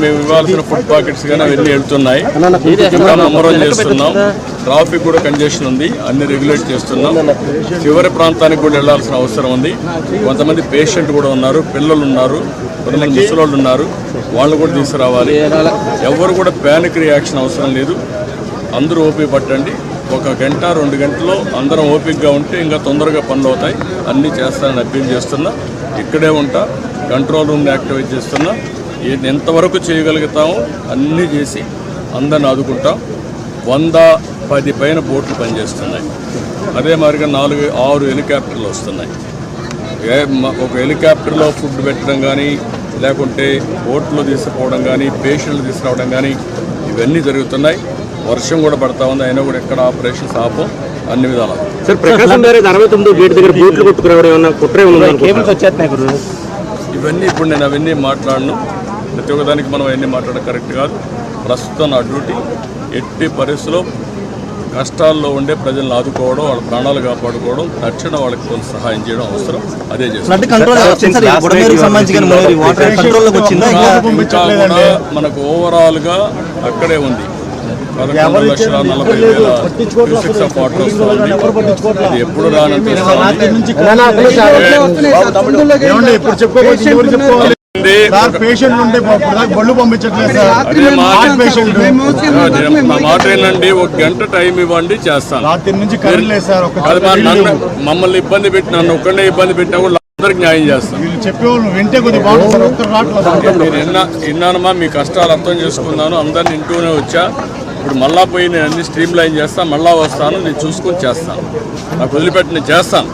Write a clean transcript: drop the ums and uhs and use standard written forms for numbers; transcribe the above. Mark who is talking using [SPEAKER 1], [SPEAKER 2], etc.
[SPEAKER 1] మేము ఇవ్వాల్సిన food packets కానీ అవన్నీ వెళ్తున్నాయి. ఇంకా ముమ్మరం చేస్తున్నాం. ట్రాఫిక్ కూడా కంజెషన్ ఉంది, అన్ని రెగ్యులేట్ చేస్తున్నాం. చివరి ప్రాంతానికి కూడా వెళ్లాల్సిన అవసరం ఉంది. కొంతమంది పేషెంట్ కూడా ఉన్నారు, పిల్లలు ఉన్నారు, కొంతమంది ముసలోళ్ళు ఉన్నారు, వాళ్ళు కూడా తీసుకురావాలి. ఎవరు కూడా ప్యానిక్ రియాక్షన్ అవసరం లేదు. అందరూ ఓపిక పట్టండి. 1 గంట 2 గంటల్లో అందరం ఓపికగా ఉంటే ఇంకా తొందరగా పనులు అవుతాయి. అన్నీ చేస్తానని అప్పీల్ చేస్తున్నా. ఇక్కడే ఉంటా, కంట్రోల్ రూమ్ని యాక్టివేట్ చేస్తున్నా. ఎంతవరకు చేయగలుగుతామో అన్నీ చేసి అందరిని ఆదుకుంటాం. 110 పైన బోట్లు పనిచేస్తున్నాయి. అదే మాదిరిగా 4-6 హెలికాప్టర్లు వస్తున్నాయి. ఒక హెలికాప్టర్లో ఫుడ్ పెట్టడం కానీ, లేకుంటే బోట్లో తీసుకుపోవడం కానీ, పేషెంట్లు తీసుకురావడం కానీ ఇవన్నీ జరుగుతున్నాయి. వర్షం కూడా పడతా ఉంది, అయినా కూడా ఎక్కడ ఆపరేషన్స్ ఆపం, అన్ని విధాలు.
[SPEAKER 2] సార్, ప్రకాశం గారి 69 గేట్ దగ్గర బోట్లు కొట్టుకురావడం ఏమన్నా కుట్రే ఉందా?
[SPEAKER 1] ఇవన్నీ ఇప్పుడు నేను అవన్నీ మాట్లాడను. ప్రతి ఒక్కదానికి మనం అవన్నీ మాట్లాడడం కరెక్ట్ కాదు. ప్రస్తుతం నా డ్యూటీ ఎట్టి పరిస్థితుల్లో కష్టాల్లో ఉండే ప్రజలను ఆదుకోవడం, వాళ్ళ ప్రాణాలు కాపాడుకోవడం, తక్షణ వాళ్ళకి కొంత సహాయం చేయడం అవసరం. అదే చేస్తాం. ఇంకా కూడా మనకు ఓవరాల్గా అక్కడే ఉంది. 11,40,000 క్యూసెక్స్ ఆఫ్ వాటర్ వస్తుంది. అది ఎప్పుడు రానంత మాట ఏంటండి, 1 గంట టైం ఇవ్వండి, చేస్తాను. మమ్మల్ని ఇబ్బంది పెట్టి, నన్ను ఒక్కడే ఇబ్బంది పెట్టినా కూడా అందరికి న్యాయం చేస్తాను. విన్నానమ్మా, మీ కష్టాలు అర్థం చేసుకున్నాను. అందరిని ఇంటూనే వచ్చా. ఇప్పుడు మళ్ళా పోయి నేను అన్ని స్ట్రీమ్ లైన్ చేస్తాను. మళ్ళా వస్తాను, నేను చూసుకొని చేస్తాను. నాకు వదిలిపెట్టి నేను చేస్తాను.